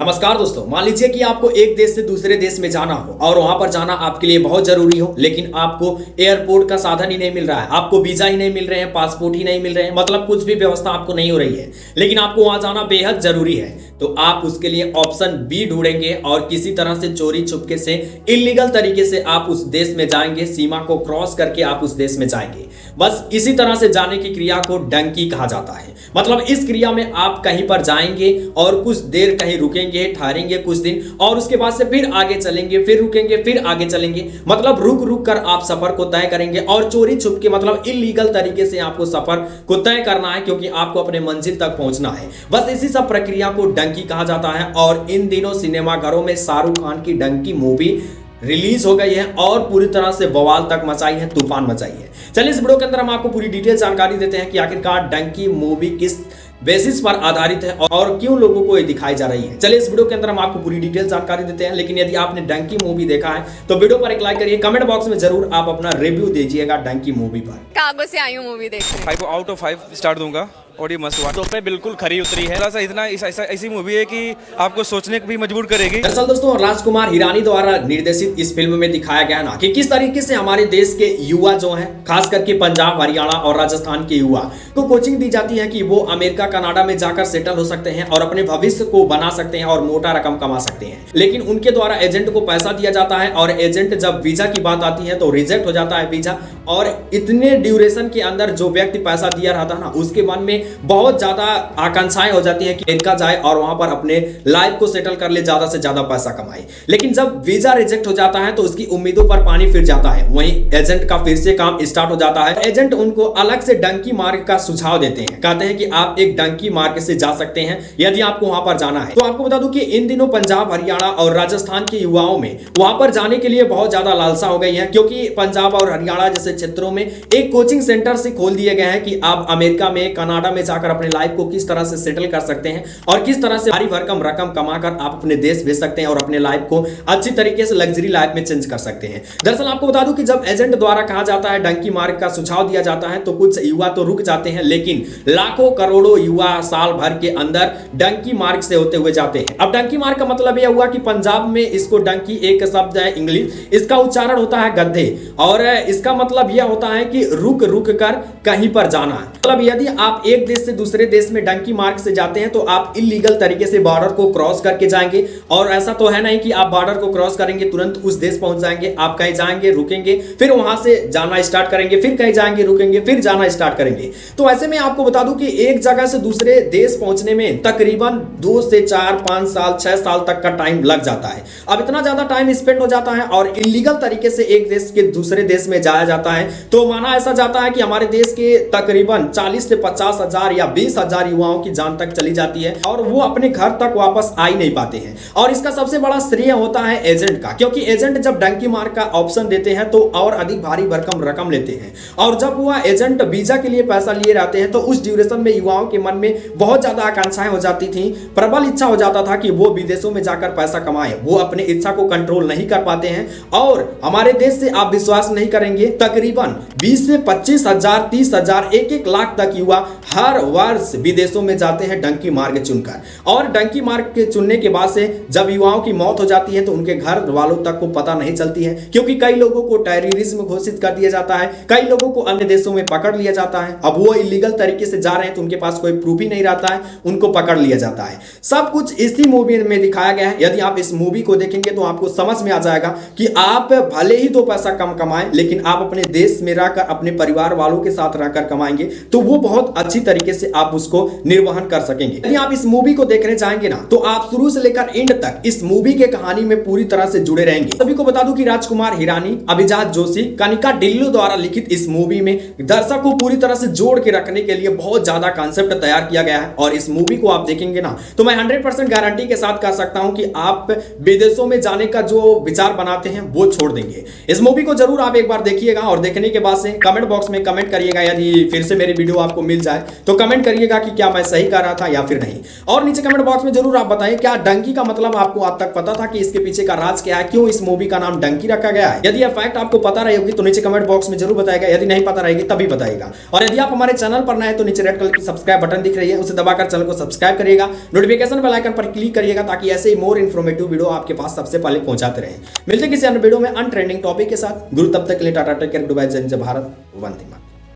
नमस्कार दोस्तों, मान लीजिए कि आपको एक देश से दूसरे देश में जाना हो और वहां पर जाना आपके लिए बहुत जरूरी हो, लेकिन आपको एयरपोर्ट का साधन ही नहीं मिल रहा है, आपको वीजा ही नहीं मिल रहे हैं, पासपोर्ट ही नहीं मिल रहे हैं, मतलब कुछ भी व्यवस्था आपको नहीं हो रही है, लेकिन आपको वहां जाना बेहद जरूरी है। तो आप उसके लिए ऑप्शन बी ढूंढेंगे और किसी तरह से चोरी छुपके से इलीगल तरीके से आप उस देश में जाएंगे, सीमा को क्रॉस करके आप उस देश में जाएंगे। बस इसी तरह से जाने की क्रिया को डंकी कहा जाता है। मतलब इस क्रिया में आप कहीं पर जाएंगे और कुछ देर कहीं रुकेंगे, ठहरेंगे कुछ दिन, और उसके बाद से फिर आगे चलेंगे, फिर रुकेंगे, फिर आगे चलेंगे। मतलब रुक रुक कर आप सफर को तय करेंगे और चोरी छुपके मतलब इलीगल तरीके से आपको सफर को तय करना है, क्योंकि आपको अपने मंजिल तक पहुंचना है। बस इसी सब प्रक्रिया को डंकी कहा जाता है। और इन दिनों सिनेमाघरों में शाहरुख खान की डंकी मूवी रिलीज हो गई है और पूरी तरह से बवाल तक मचाई है, तूफान मचाई है। चलिए इस वीडियो के अंदर हम आपको पूरी डिटेल जानकारी देते हैं कि आखिरकार डंकी मूवी किस बेसिस पर आधारित है और क्यों लोगों को ये दिखाई जा रही है। चलिए इस वीडियो के अंदर हम आपको पूरी डिटेल जानकारी देते हैं, लेकिन यदि आपने डंकी मूवी देखा है तो वीडियो पर एक लाइक करिए, कमेंट बॉक्स में जरूर आप अपना रिव्यू दीजिएगा डंकी मूवी पर। कागज से आई हूँ मूवी देखने। 5 आउट ऑफ 5 स्टार दूंगा और ये मस्त हुआ। तो पे बिल्कुल खरी उतरी है। थोड़ा सा इतना ऐसी मूवी है कि आपको सोचने को भी मजबूर करेगी। दरअसल दोस्तों राजकुमार हिरानी द्वारा निर्देशित इस फिल्म में दिखाया गया ना कि किस तरीके से हमारे देश के युवा जो हैं, खास करके पंजाब, हरियाणा और राजस्थान के युवा को कोचिंग दी जाती है कि वो अमेरिका, कनाडा में जाकर सेटल हो सकते हैं और अपने भविष्य को बना सकते हैं और मोटा रकम कमा सकते हैं। लेकिन उनके द्वारा एजेंट को पैसा दिया जाता है और एजेंट जब वीजा की बात आती है तो रिजेक्ट हो जाता है वीजा। और इतने ड्यूरेशन के अंदर जो व्यक्ति पैसा दिया रहता है ना, उसके मन में बहुत ज्यादा आकांक्षाएं हो जाती है कि अमेरिका जाए और वहां पर अपने लाइफ को सेटल कर ले, ज्यादा से ज्यादा पैसा कमाए। लेकिन जब वीजा रिजेक्ट हो जाता है तो उसकी उम्मीदों पर पानी फिर जाता है। वहीं एजेंट का फिर से काम स्टार्ट हो जाता है। एजेंट उनको अलग से डंकी मार्ग का सुझाव देते हैं, कहते हैं कि आप एक डंकी मार्ग से जा सकते हैं यदि आपको वहां पर जाना है। तो आपको बता दूं कि इन दिनों पंजाब, हरियाणा और राजस्थान के युवाओं में वहां पर जाने के लिए बहुत ज्यादा लालसा हो गई है, क्योंकि पंजाब और हरियाणा जैसे क्षेत्रों में एक कोचिंग सेंटर से खोल दिए गए हैं कि आप अमेरिका में, कनाडा में जाकर अपने लाइफ को किस तरह से सेटल कर सकते हैं और किस तरह से भारी भरकम रकम कमाकर आप अपने देश भेज सकते हैं और अपने लाइफ को अच्छी तरीके से लग्जरी लाइफ में चेंज कर सकते हैं। दरअसल आपको बता दूं कि जब एजेंट द्वारा कहा जाता है, डंकी मार्ग का सुझाव दिया जाता है, तो कुछ युवा तो रुक जाते हैं, लेकिन लाखों करोड़ों युवा साल भर के अंदर डंकी मार्ग से होते हुए जाते हैं। अब डंकी मार्ग का मतलब यह हुआ कि पंजाब में इसको डंकी एक शब्द है इंग्लिश, इसका उच्चारण होता है गधे, और इसका मतलब यह होता है कि रुक रुक कर कहीं पर जाना। मतलब यदि आप एक देश से दूसरे देश में डंकी मार्ग से जाते हैं तो आप इलीगल तरीके से बॉर्डर को क्रॉस करके जाएंगे। और ऐसा तो है नहीं कि आप बॉर्डर को क्रॉस करेंगे तुरंत उस देश पहुंच जाएंगे। आप कहीं जाएंगे, रुकेंगे, फिर वहां से जाना स्टार्ट करेंगे, फिर कहीं जाएंगे, रुकेंगे, फिर जाना स्टार्ट करेंगे। तो ऐसे में आपको बता दूं कि एक जगह से दूसरे देश पहुंचने में तकरीबन 2 से 4, 5 साल, 6 साल तक का टाइम लग जाता है। अब इतना ज्यादा टाइम स्पेंड हो जाता है और इलीगल तरीके से एक देश के दूसरे देश में जाया जाता है, तो माना ऐसा जाता है कि हमारे देश के तकरीबन 40 से 50 हजार या 20 हजार युवाओं की जान तक चली जाती है और वो अपने घर तक वापस आ ही नहीं पाते हैं। और इसका सबसे बड़ा श्रेय होता है एजेंट का, क्योंकि एजेंट जब डंकी मार्ग का ऑप्शन देते हैं तो और अधिक भारी भरकम रकम लेते हैं। और जब वह एजेंट वीजा के लिए पैसा लिए रहते हैं तो उस ड्यूरेशन में युवाओं के मन में बहुत ज्यादा आकांक्षाएं हो जाती थी, प्रबल इच्छा हो जाता था कि वो विदेशों में जाकर पैसा कमाए। वो अपने इच्छा को कंट्रोल नहीं कर पाते हैं और हमारे देश से आप विश्वास नहीं करेंगे, तकरीबन 20 से 25 हजार, 30 हजार, 1-1 लाख तक युवा हर वर्ष विदेशों में जाते हैं डंकी मार्ग चुनकर। और डंकी मार्ग के चुनने के बाद से जब युवाओं की मौत हो जाती है तो उनके घर वालों तक को पता नहीं चलती है, क्योंकि कई लोगों को टेररिज्म घोषित कर दिया जाता है, कई लोगों को अन्य देशों में पकड़ लिया जाता है। अब वो इलीगल तरीके से जा रहे हैं तो उनके पास कोई प्रूफ ही नहीं रहता है, उनको पकड़ लिया जाता है। सब कुछ इसी मूवी में दिखाया गया है। यदि आप इस मूवी को देखेंगे तो आपको समझ में आ जाएगा कि आप भले ही तो पैसा कम कमाएं, लेकिन आप अपने देश में रहकर अपने परिवार वालों के साथ रहकर कमाएंगे तो वो बहुत अच्छी तरीके से आप उसको निर्वहन कर सकेंगे। यदि आप इस मूवी को देखने जाएंगे ना तो आप शुरू से लेकर एंड तक इस मूवी के कहानी में पूरी तरह से जुड़े रहेंगे। सभी को बता दूं कि राजकुमार हिरानी, अभिजात जोशी, कनिका ढिल्लों द्वारा लिखित इस मूवी में दर्शक को पूरी तरह से जोड़ के रखने के लिए बहुत ज्यादा कॉन्सेप्ट तैयार किया गया है। और इस मूवी को आप देखेंगे ना तो मैं 100% गारंटी के साथ कह सकता हूं कि आप विदेशों में जाने का जो विचार बनाते हैं वो छोड़ देंगे। इस मूवी को जरूर आप एक बार देखिएगा और देखने के बाद से कमेंट बॉक्स में कमेंट करिएगा। यदि फिर से मेरी वीडियो आपको मिल जाए तो कमेंट करिएगा कि क्या मैं सही कह रहा था या फिर नहीं। और नीचे कमेंट बॉक्स में जरूर आप बताएं क्या डंकी का मतलब आपको आज तक पता था कि इसके पीछे का राज क्या है, क्यों इस मूवी का नाम डंकी रखा गया है। यदि यह फैक्ट आपको पता रहेगी तो नीचे कमेंट बॉक्स में जरूर बताएगा, यदि नहीं पता रहेगी तभी बताएगा। और यदि आप हमारे चैनल पर नए हैं तो नीचे रेड कलर की सब्सक्राइब बटन दिख रही है, उसे दबाकर चैनल को सब्सक्राइब करिएगा, नोटिफिकेशन बेल आइकन पर क्लिक करिएगा ताकि ऐसे ही मोर इन्फॉर्मेटिव वीडियो आपके पास सबसे पहले पहुंचाते रहे। मिलते किसी अन्य वीडियो में अनट्रेंडिंग टॉपिक के साथ। गुरु तब तक के लिए टाटा, टेक केयर, बाय, जय हिंद, जय भारत, वंदे मातरम।